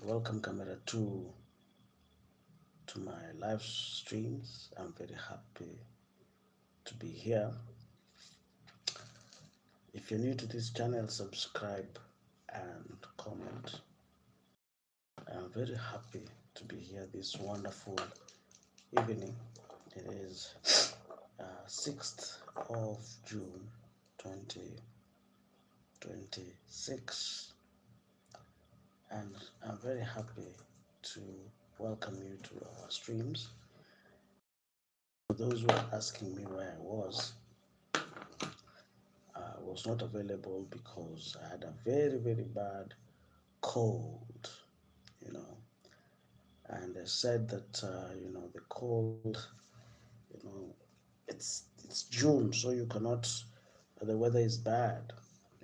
welcome camera 2 to my live streams. I'm very happy to be here. If you're new to this channel, subscribe and comment. I'm very happy to be here this wonderful evening. It is 6th of June 2026, and I'm very happy to welcome you to our streams. For those who are asking me where I was not available because I had a very, very bad cold, you know. And they said that, the cold, you know, it's June, so you cannot, the weather is bad,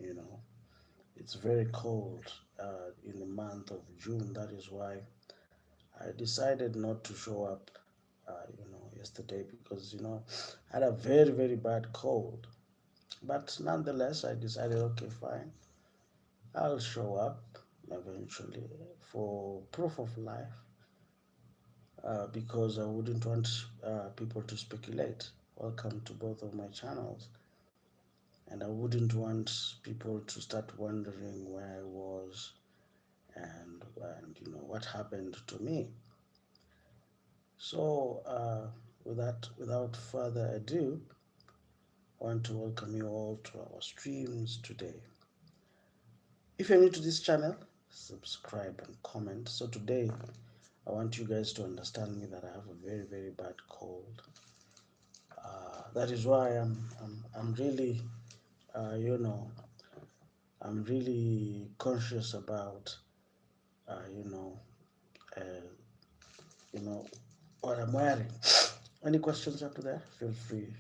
you know. It's very cold in the month of June. That is why I decided not to show up, yesterday because, I had a very, very bad cold. But nonetheless, I decided, okay, fine, I'll show up eventually for proof of life because I wouldn't want people to speculate. Welcome to both of my channels. And I wouldn't want people to start wondering where I was and what happened to me. So without further ado, I want to welcome you all to our streams today. If you're new to this channel, subscribe and comment. So today, I want you guys to understand me that I have a very, very bad cold. That is why I'm really, I'm really conscious about, uh, you know, uh, you know, what I'm wearing. Any questions up there? Feel free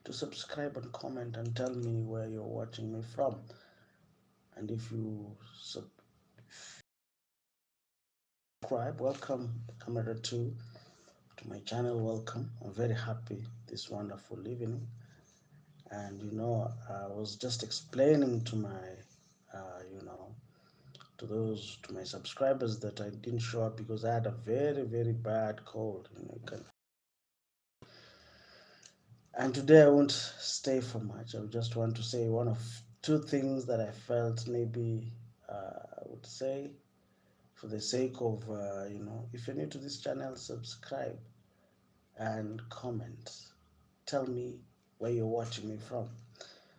to subscribe and comment and tell me where you're watching me from. And if you subscribe, welcome camera 2 to my channel. Welcome. I'm very happy this wonderful evening. And I was just explaining to my to my subscribers that I didn't show up because I had a very, very bad cold. And today I won't stay for much. I just want to say one of two things that I felt maybe I would say for the sake of if you're new to this channel, subscribe and comment. Tell me where you're watching me from.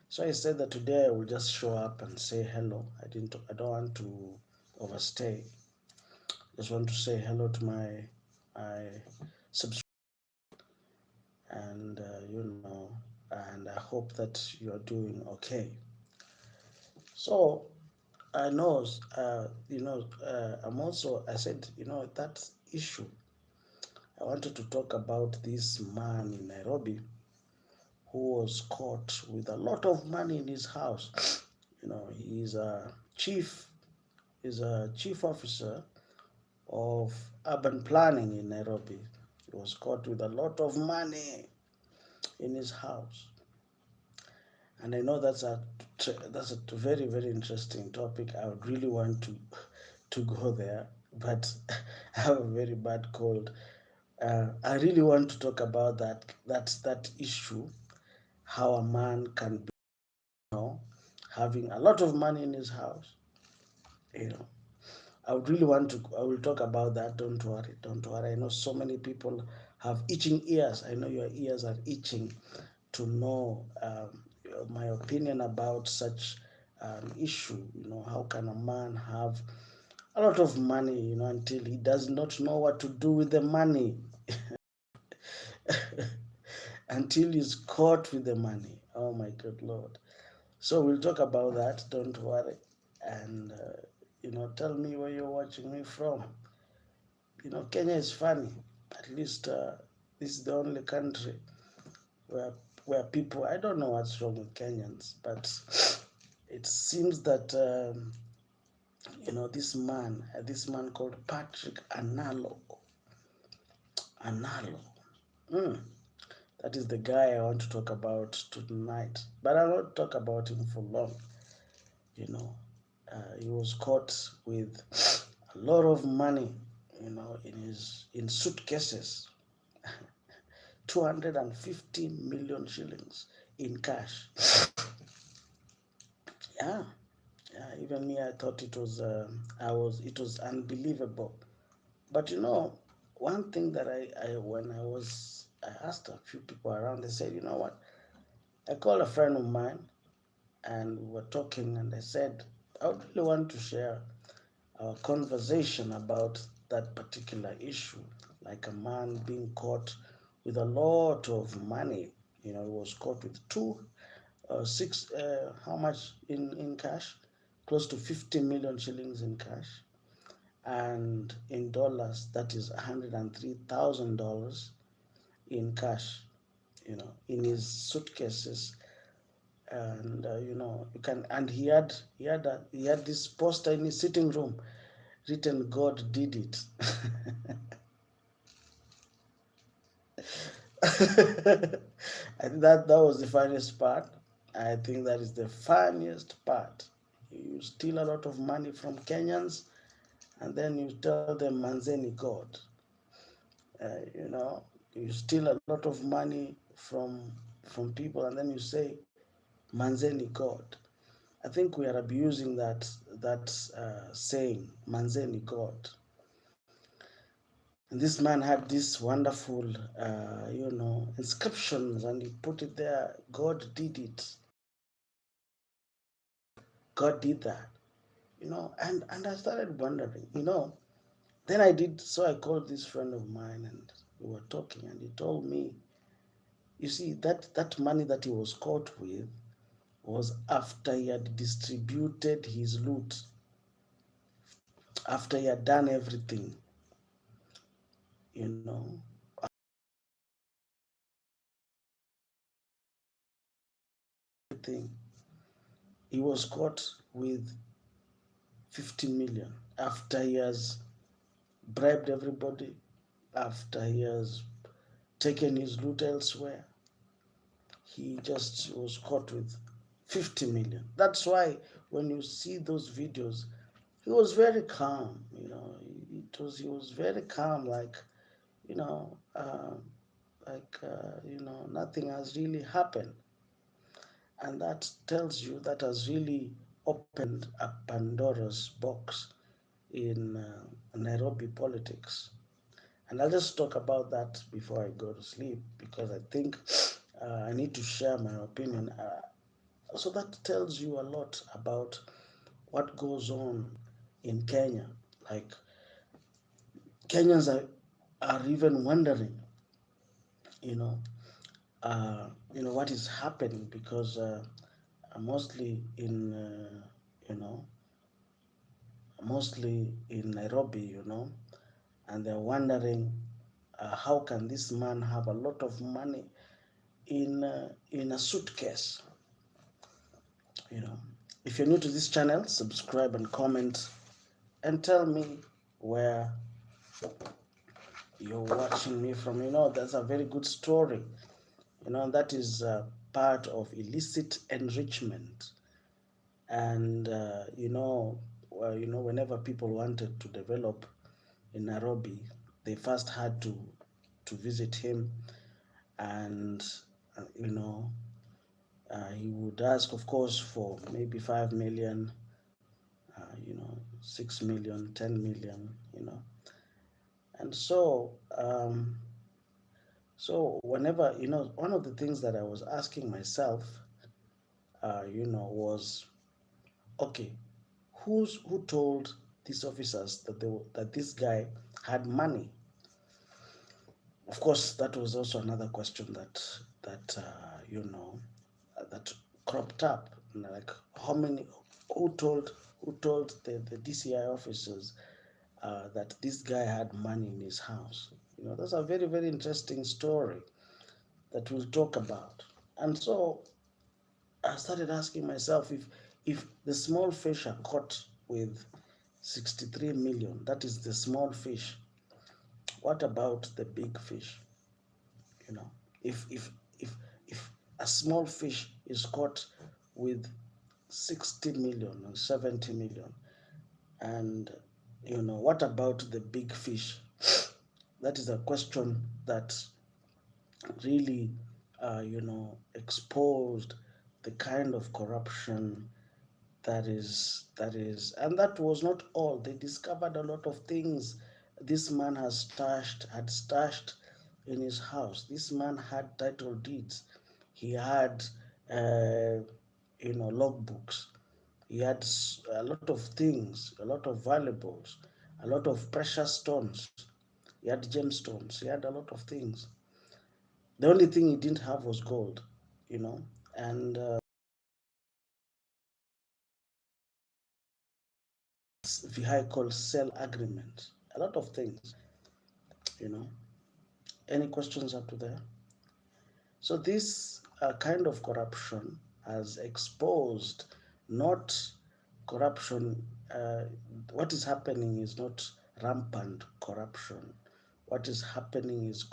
So I said that today I will just show up and say hello. I don't want to overstay. Just want to say hello to my subscribers, and and I hope that you are doing okay. So I know, I said, that issue. I wanted to talk about this man in Nairobi who was caught with a lot of money in his house. He's a chief officer of urban planning in Nairobi. He was caught with a lot of money in his house. And I know that's a very, very interesting topic. I would really want to go there, but I have a very bad cold. I really want to talk about that issue, how a man can be, having a lot of money in his house. I would really want to. I will talk about that. Don't worry. Don't worry. I know so many people have itching ears. I know your ears are itching to know my opinion about such an issue. How can a man have a lot of money, until he does not know what to do with the money, until he's caught with the money. Oh my good Lord. So we'll talk about that. Don't worry. And, tell me where you're watching me from. Kenya is funny. At least this is the only country where people, I don't know what's wrong with Kenyans, but it seems that this man called Patrick Analo. That is the guy I want to talk about tonight, but I'll not talk about him for long. He was caught with a a lot of money, in suitcases, 250 million shillings in cash. Yeah, yeah. Even me, I thought it was unbelievable. But one thing that I asked a few people around. They said, you know what? I called a friend of mine, and we were talking, and I said, I would really want to share our conversation about that particular issue, like a man being caught with a lot of money. He was caught with how much in cash? Close to 50 million shillings in cash. And in dollars, that is $103,000 in cash, in his suitcases. And you can, and he had this poster in his sitting room written, God did it. And that was the funniest part. I think that is the funniest part. You steal a lot of money from Kenyans, and then you tell them Manzeni God. Uh, you know, you steal a lot of money from people, and then you say Manzeni God. I think we are abusing that saying Manzeni God. And this man had this wonderful, inscriptions, and he put it there. God did it. God did that. And I started wondering. Then I called this friend of mine, and we were talking, and he told me, you see, that money that he was caught with was after he had distributed his loot, after he had done everything, you know, everything. He was caught with 50 million after he has bribed everybody, after he has taken his loot elsewhere. He just was caught with 50 million. That's why when you see those videos, he was very calm. He was very calm, like you know, nothing has really happened, and that has really opened a Pandora's box in Nairobi politics. And I'll just talk about that before I go to sleep, because I think I need to share my opinion. So that tells you a lot about what goes on in Kenya. Like, Kenyans are even wondering, you know, what is happening, because mostly in, you know, mostly in Nairobi, and they're wondering, how can this man have a lot of money in a suitcase? You know, if you're new to this channel, subscribe and comment, and tell me where you're watching me from. That's a very good story. That is part of illicit enrichment. And whenever people wanted to develop in Nairobi, they first had to visit him, and he would ask, of course, for maybe 5 million, 6 million, 10 million, and so whenever, one of the things that I was asking myself, was, okay, who told these officers that this guy had money? Of course, that was also another question that cropped up. Like, how many? Who told the DCI officers that this guy had money in his house? That's a very, very interesting story that we'll talk about. And so I started asking myself, if the small fish are caught with 63 million, that is the small fish. What about the big fish? You know, if if if if a small fish is caught with 60 million or 70 million, and What about the big fish? That is a question that really, exposed the kind of corruption and that was not all. They discovered a lot of things this man had stashed in his house. This man had title deeds. He had, uh, logbooks. He had a lot of things, a lot of valuables, a lot of precious stones. He had gemstones. He had a lot of things. The only thing he didn't have was gold, you know, and vehicle sale agreement, a lot of things, you know. Any questions up to there? So this kind of corruption has exposed not corruption. What is happening is not rampant corruption. What is happening is,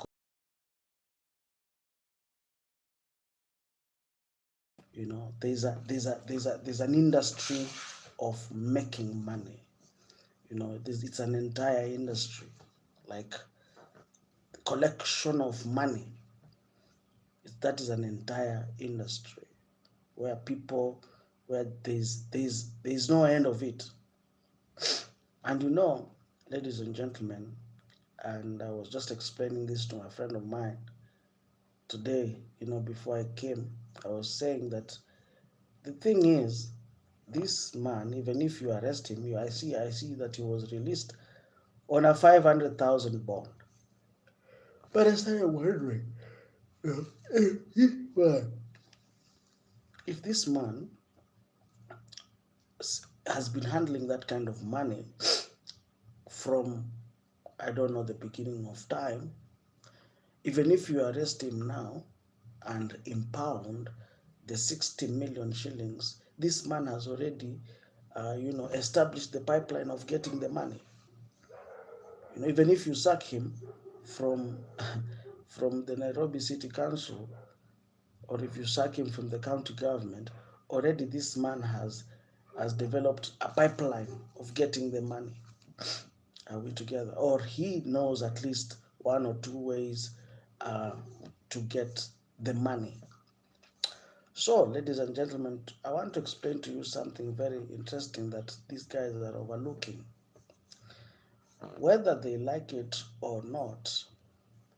there's an industry of making money. It's an entire industry, like collection of money. That is an entire industry where people, where there's no end of it. And ladies and gentlemen, and I was just explaining this to a friend of mine today, before I came. I was saying that the thing is, this man, even if you arrest him, I see that he was released on a 500,000 bond. But I started wondering, well, if this man has been handling that kind of money from, I don't know, the beginning of time, even if you arrest him now and impound the 60 million shillings, this man has already, established the pipeline of getting the money. Even if you sack him from from the Nairobi City Council, or if you sack him from the county government, already this man has developed a pipeline of getting the money. Are we together? Or he knows at least one or two ways uh, to get the money. So, ladies and gentlemen, I want to explain to you something very interesting that these guys are overlooking. Whether they like it or not,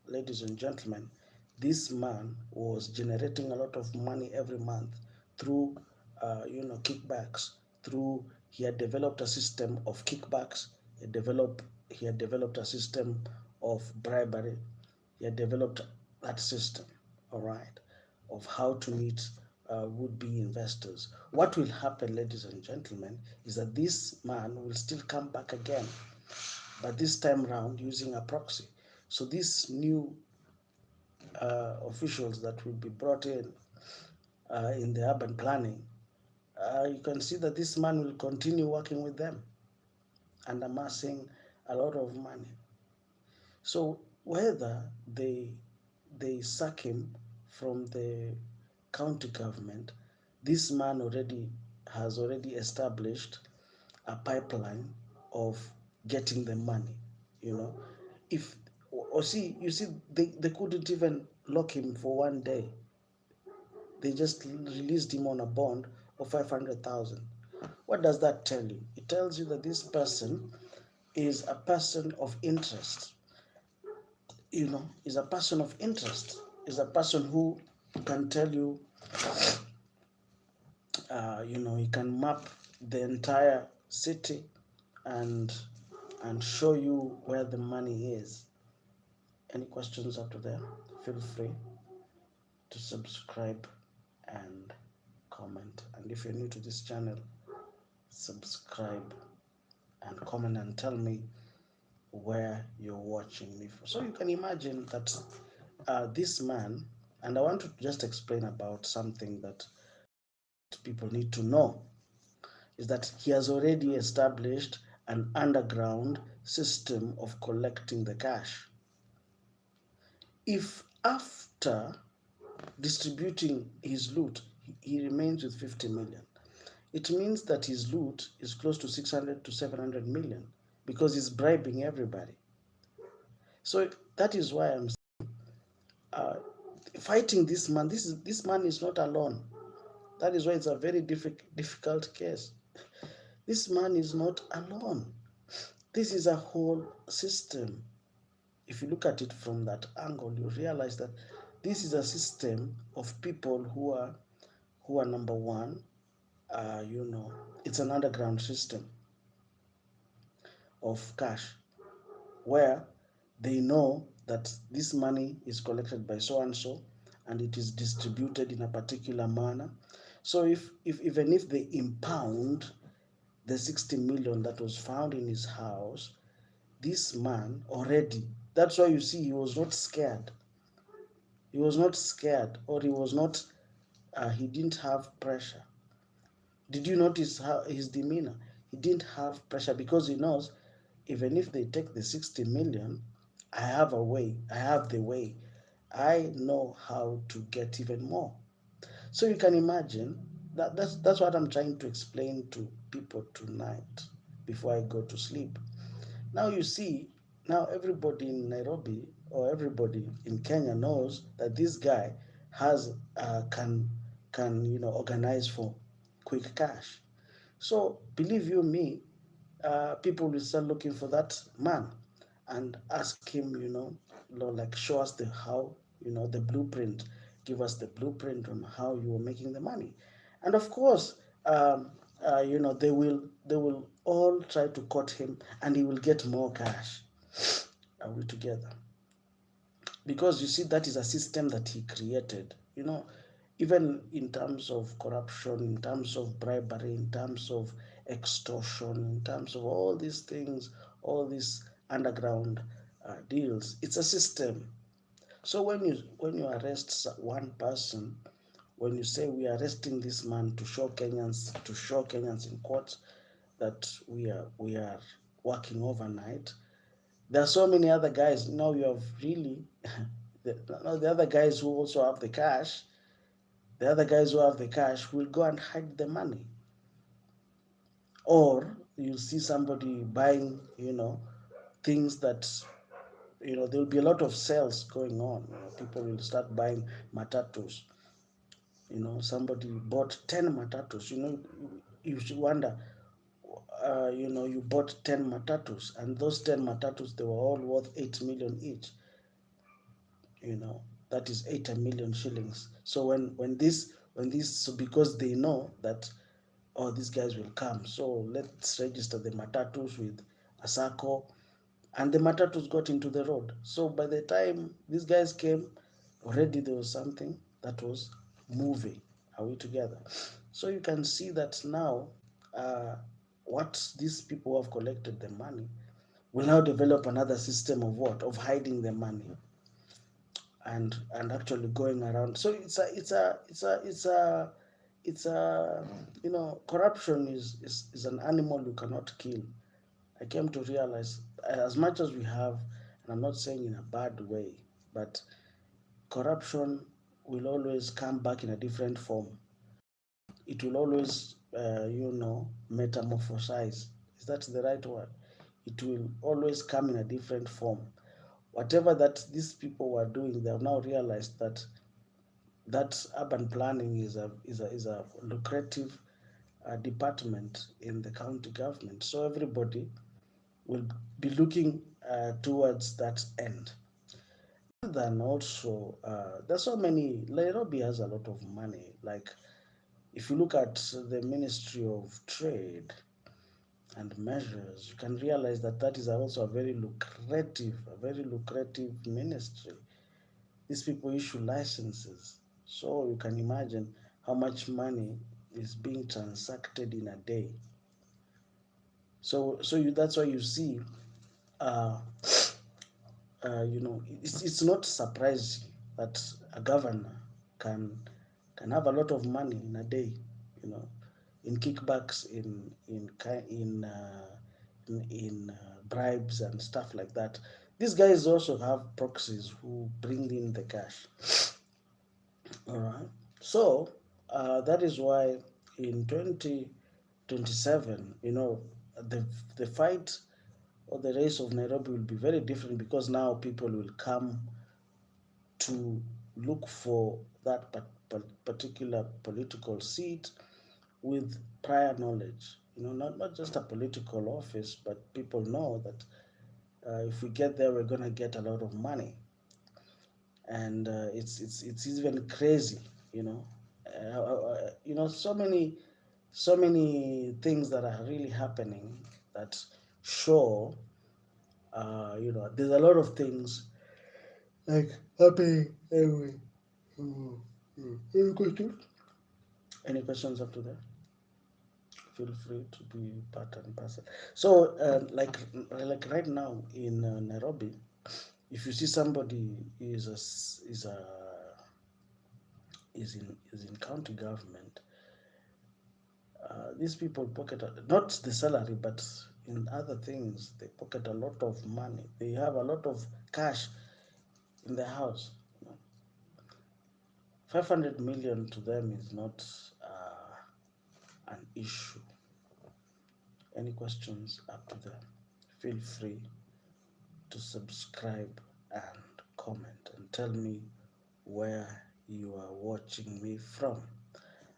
ladies and gentlemen, this man was generating a lot of money every month through, kickbacks. Through He had developed a system of kickbacks. He had developed a system of bribery. He had developed that system, all right, of how to meet would-be investors. What will happen, ladies and gentlemen, is that this man will still come back again, but this time round using a proxy. So these new officials that will be brought in the urban planning, you can see that this man will continue working with them and amassing a lot of money. So whether they sack him from the county government, this man has already established a pipeline of getting the money. You know, if or see you see they couldn't even lock him for one day. They just released him on a bond of 500,000. What does that tell you? It tells you that this person is a person of interest. Is a person of interest. Is a person who can tell you, he can map the entire city and show you where the money is. Any questions up to there? Feel free to subscribe and comment. And if you're new to this channel, subscribe and comment and tell me where you're watching me from. So you can imagine that this man, and I want to just explain about something that people need to know, is that he has already established an underground system of collecting the cash. If after distributing his loot, he remains with 50 million, it means that his loot is close to 600 to 700 million, because he's bribing everybody. So that is why I'm uh, fighting this man. This man is not alone. That is why it's a very difficult case. This man is not alone. This is a whole system. If you look at it from that angle, you realize that this is a system of people who are number one. It's an underground system of cash where they know that this money is collected by so and so and it is distributed in a particular manner. So if even if they impound the 60 million that was found in his house, this man already, that's why you see he was not scared. He was not scared, or he didn't have pressure. Did you notice how his demeanor? He didn't have pressure because he knows even if they take the 60 million, I have a way. I have the way. I know how to get even more. So you can imagine that's what I'm trying to explain to people tonight before I go to sleep. Now you see, now everybody in Nairobi or everybody in Kenya knows that this guy has can organize for quick cash. So believe you me, people will start looking for that man and ask him, like show us the how, the blueprint, give us the blueprint on how you were making the money, and of course, they will all try to court him, and he will get more cash. Are we together? Because you see, that is a system that he created. Even in terms of corruption, in terms of bribery, in terms of extortion, in terms of all these things, all these underground deals, it's a system. So when you arrest one person, when you say we are arresting this man to show Kenyans in court that we are working overnight, there are so many other guys. Now you have really the other guys who also have the cash. The other guys who have the cash will go and hide the money. Or you see somebody buying, things that, there will be a lot of sales going on. People will start buying matatus. Somebody bought 10 matatus. You should wonder, you bought 10 matatus, and those 10 matatus, they were all worth 8 million each. That is 8 million shillings. So when this so because they know that, oh, these guys will come, so let's register the matatus with a circle, and the matatus got into the road. So by the time these guys came, already there was something that was moving. Are we together? So you can see that now, uh, what these people who have collected the money will now develop another system of what? Of hiding the money and actually going around. So it's a corruption is an animal you cannot kill. I came to realize, as much as we have, and I'm not saying in a bad way, but corruption will always come back in a different form. It will always, metamorphosize. Is that the right word? It will always come in a different form. Whatever that these people were doing, they have now realized that urban planning is a lucrative department in the county government. So everybody will be looking towards that end. Then also, there's so many. Nairobi has a lot of money. Like if you look at the Ministry of Trade and Measures, you can realize that is also a very lucrative ministry. These people issue licenses, so you can imagine how much money is being transacted in a day. That's why you see, uh, it's not surprising that a governor can can have a lot of money in a day, you know, in kickbacks, bribes and stuff like that. These guys also have proxies who bring in the cash. All right. So that is why in 2027, the fight or the race of Nairobi will be very different, because now people will come to look for that particular political seat with prior knowledge. Not just a political office, but people know that if we get there, we're going to get a lot of money. And it's even crazy, so many things that are really happening that show, there's a lot of things like happening anyway. Any questions? Any questions up to there? Feel free to be part and parcel. So, like right now in Nairobi, if you see somebody is in county government, these people pocket not the salary, but in other things they pocket a lot of money. They have a lot of cash in their house. 500 million to them is not an issue. Any questions up to there? Feel free to subscribe and comment and tell me where you are watching me from.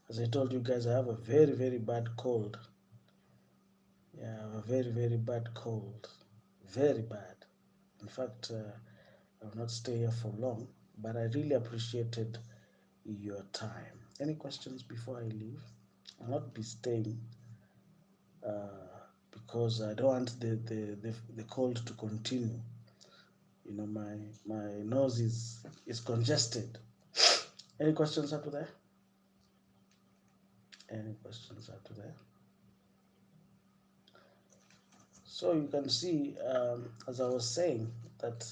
As I told you guys, I have a very, very bad cold. Yeah, I have a very, very bad cold. Very bad. In fact, I will not stay here for long, but I really appreciated your time. Any questions before I leave? I'll not be staying because I don't want the cold to continue. My nose is congested. Any questions up to there? Any questions up to there? So you can see, as I was saying, that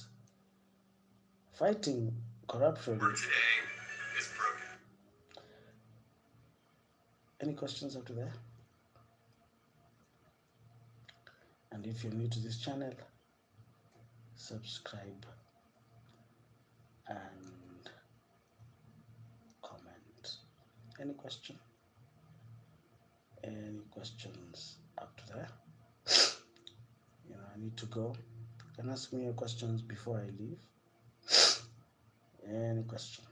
fighting corruption. For today is broken. Any questions up to there? And if you're new to this channel, subscribe and comment. Any question? Any questions up to there? I need to go. You can ask me your questions before I leave. Any questions?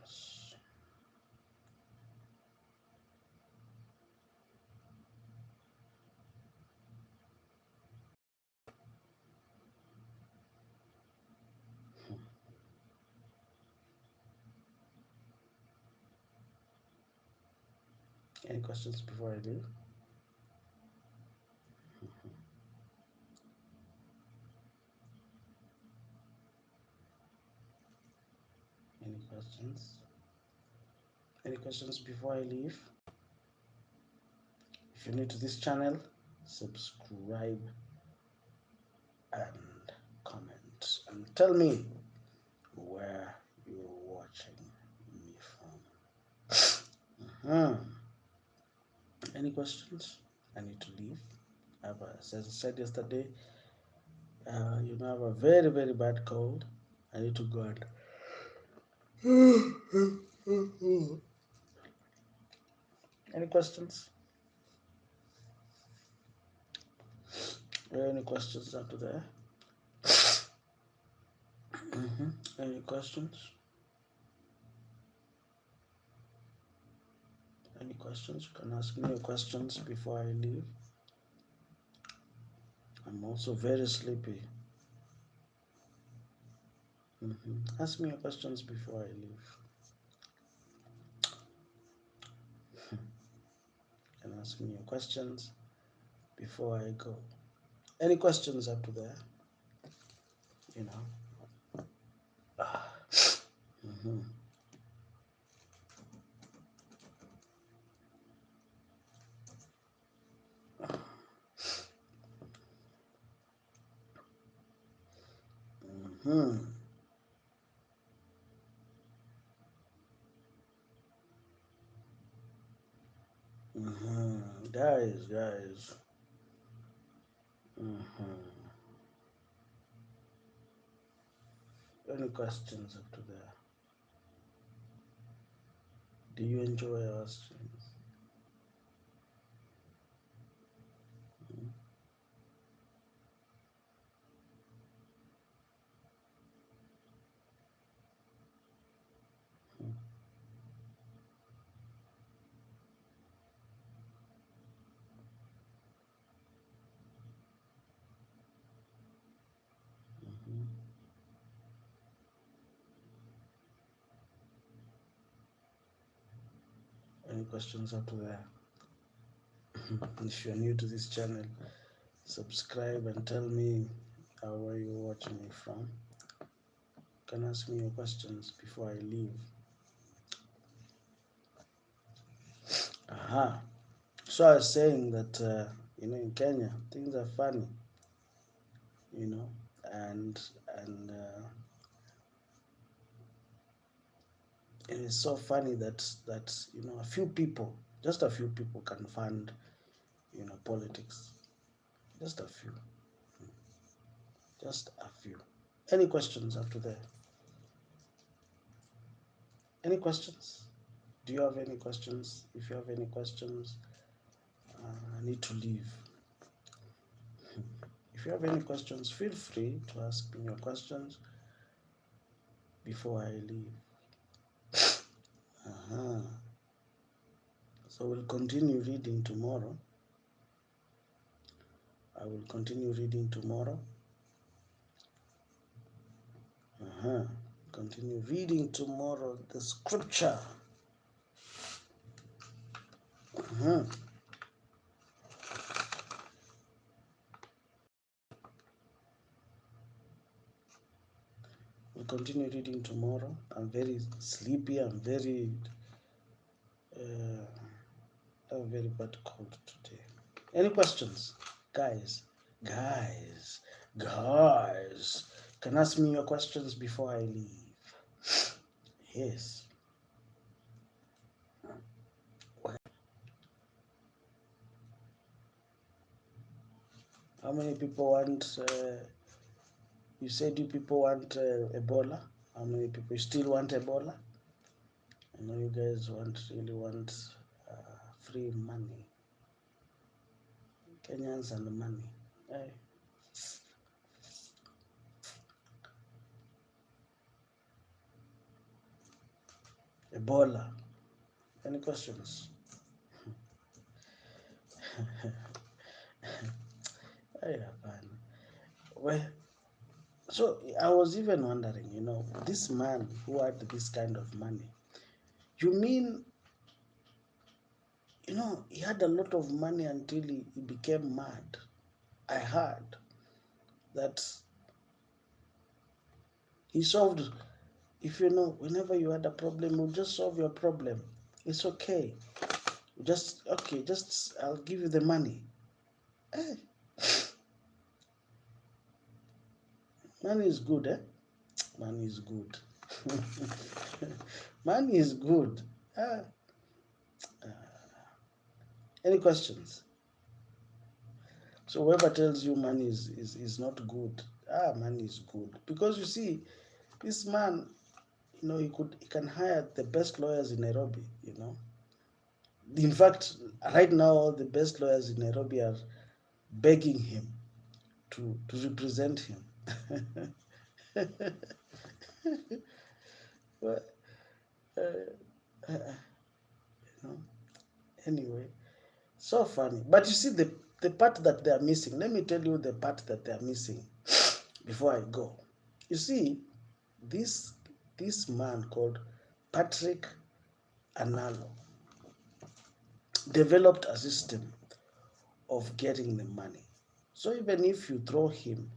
Any questions before I leave? Any questions? Any questions before I leave? If you're new to this channel, subscribe and comment and tell me where you're watching me from. Any questions? I need to leave. As I said yesterday, I have a very, very bad cold. I need to go and any questions? Any questions after there? Any questions? Any questions? You can ask me your questions before I leave. I'm also very sleepy. Ask me your questions before I leave. You can ask me your questions before I go. Any questions up to there? Guys. Any questions up to there? Do you enjoy our streams? Any questions up there? If you're new to this channel, subscribe and tell me where you're watching me from. You can ask me your questions before I leave. Aha. So I was saying that in Kenya things are funny, and it is so funny that a few people, just a few people, can fund politics. Just a few. Just a few. Any questions after that? Any questions? Do you have any questions? If you have any questions, I need to leave. If you have any questions, feel free to ask me your questions before I leave. So we'll continue reading tomorrow. I will continue reading tomorrow. Continue reading tomorrow the scripture. We'll continue reading tomorrow. I'm very sleepy. I'm very a very bad cold today. Any questions? Guys, can ask me your questions before I leave. Yes. How many people want, you said you people want Ebola? How many people still want Ebola? I know you guys really want free money. Kenyans and money. Hey. Ebola. Any questions? Well, so I was even wondering, this man who had this kind of money, you mean, he had a lot of money until he became mad. I heard that he solved, if whenever you had a problem, we'll just solve your problem. It's okay. I'll give you the money. Hey. Money is good, eh? Money is good. Money is good. Any questions? So whoever tells you money is not good, money is good. Because you see, this man, he can hire the best lawyers in Nairobi, In fact, right now, all the best lawyers in Nairobi are begging him to represent him. Well, anyway, so funny. But you see, the part that they are missing, let me tell you the part that they are missing before I go. You see, this man called Patrick Analo developed a system of getting the money. So even if you throw him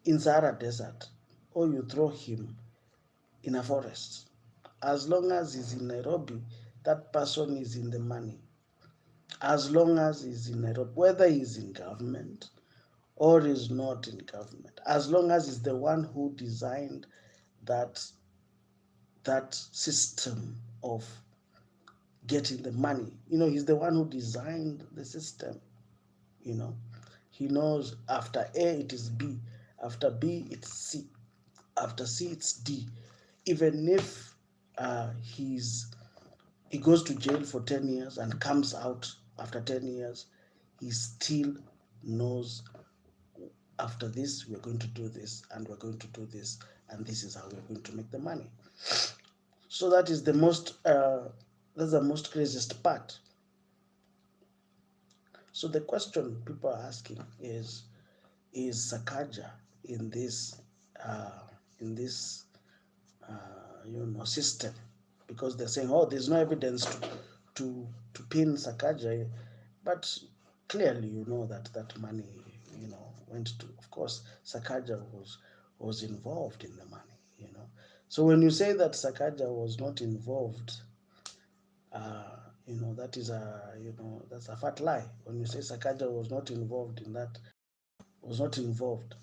in Sahara Desert or you throw him in a forest, as long as he's in Nairobi, that person is in the money. As long as he's in Nairobi, whether he's in government or is not in government, as long as he's the one who designed that system of getting the money. He's the one who designed the system. He knows after A it is B, after B it's C, after C it's D. Even if he goes to jail for 10 years and comes out after 10 years, he still knows after this we're going to do this and we're going to do this and this is how we're going to make the money. So that is that's the most craziest part. So the question people are asking is Sakaja in this system? because they're saying, oh, there's no evidence to pin Sakaja, but clearly you know that that money, went to, of course, Sakaja was involved in the money. So when you say that Sakaja was not involved, that is that's a fat lie. When you say Sakaja was not involved in that, was not involved.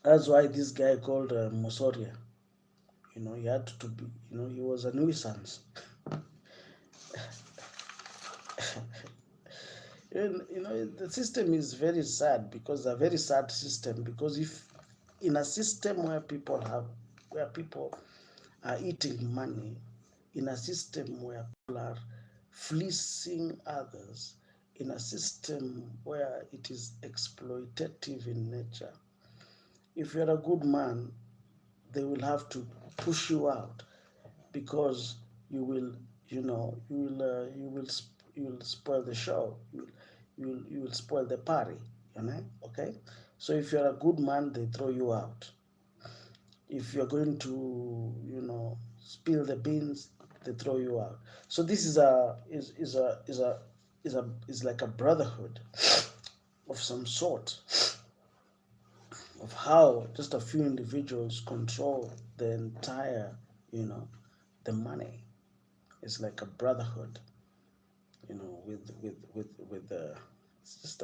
That's why this guy called Mosoria, he had to be, he was a nuisance. The system is very sad, because a very sad system, because if in a system where people are eating money, in a system where people are fleecing others, in a system where it is exploitative in nature, if you're a good man, they will have to push you out, because you will, you will spoil the show. You will spoil the party. Okay. So if you're a good man, they throw you out. If you're going to, spill the beans, they throw you out. So this is like a brotherhood of some sort, of how just a few individuals control the entire, the money. It's like a brotherhood, with the, it's just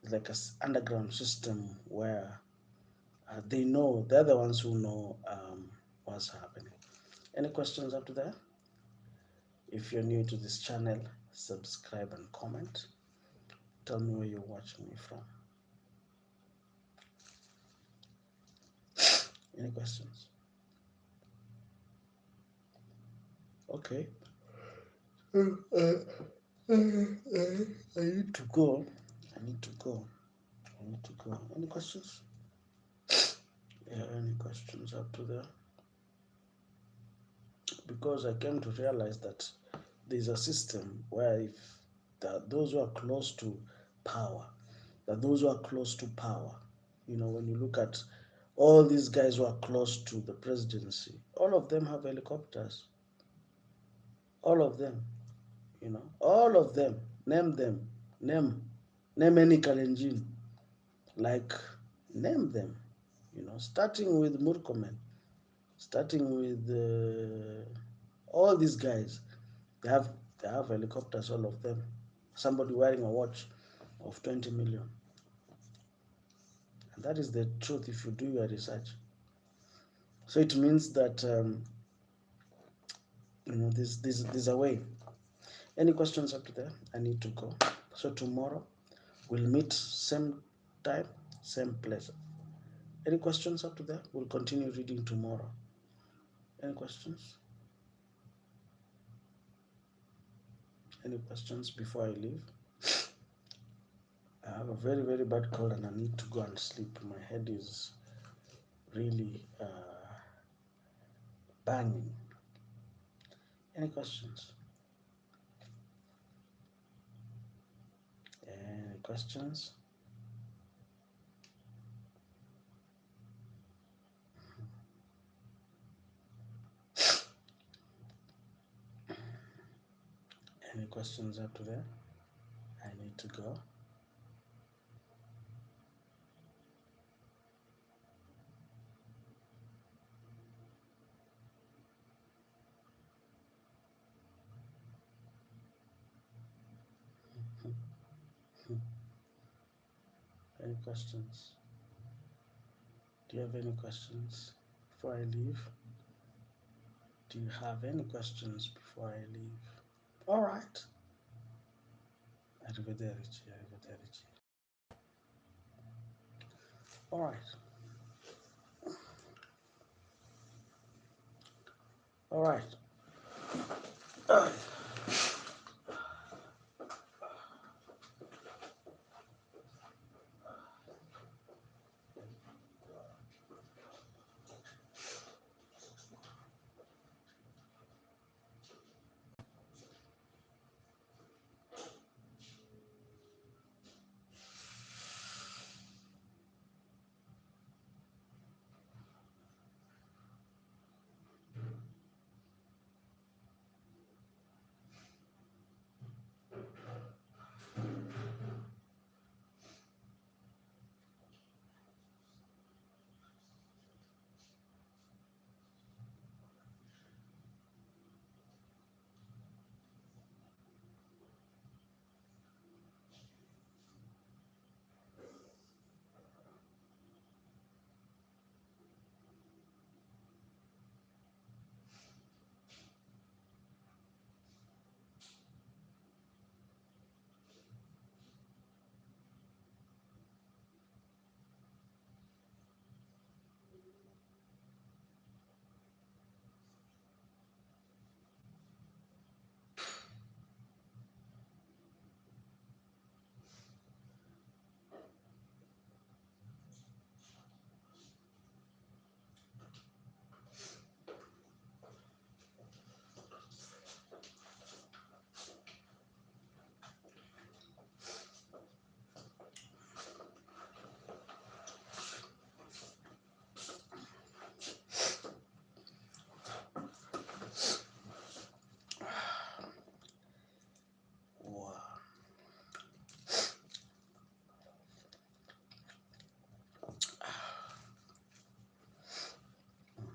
like a underground system where they're the ones who know what's happening. Any questions up to there? If you're new to this channel, subscribe and comment. Tell me where you're watching me from. Any questions? Okay. I need to go. I need to go. Any questions? Yeah, any questions up to there? Because I came to realize that there's a system where if those who are close to power, when you look at all these guys who are close to the presidency, all of them have helicopters. All of them, all of them. Name them. Name any Kalenjin. Like, name them. Starting with Murkomen, starting with all these guys. They have helicopters, all of them. Somebody wearing a watch of 20 million. And that is the truth if you do your research. So it means that, there's a way. Any questions up to there? I need to go. So tomorrow we'll meet same time, same place. Any questions up to there? We'll continue reading tomorrow. Any questions? Any questions before I leave? I have a very, very bad cold and I need to go and sleep. My head is really banging. Any questions? Any questions? Any questions up to there? I need to go. Any questions? Do you have any questions before I leave? Do you have any questions before I leave? All right. Arrivederci. All right. All right.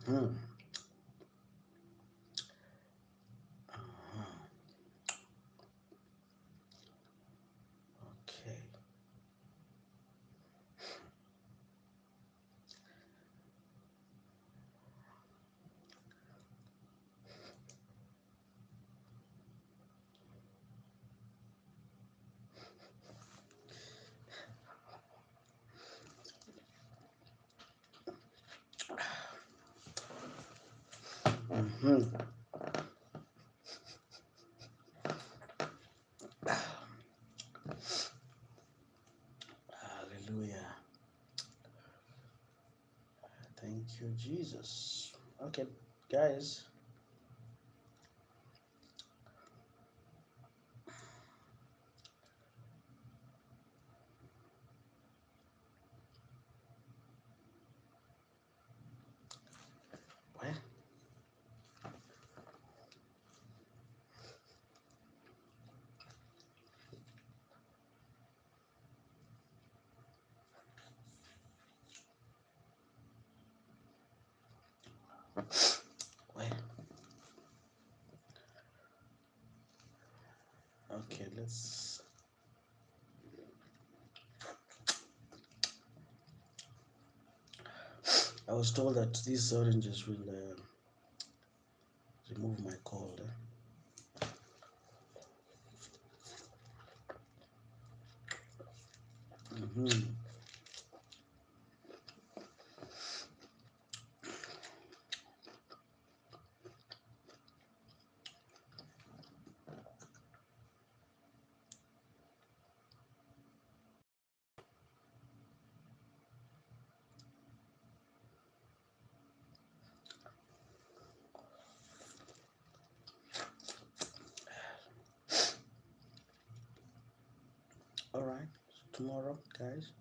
Hmm. Uh-huh. Okay. Mm-hmm. Hallelujah. Thank you, Jesus. Okay, guys. Well, well. Okay, let's. I was told that these oranges will remove my cold. Mm-hmm. All right. Tomorrow, guys.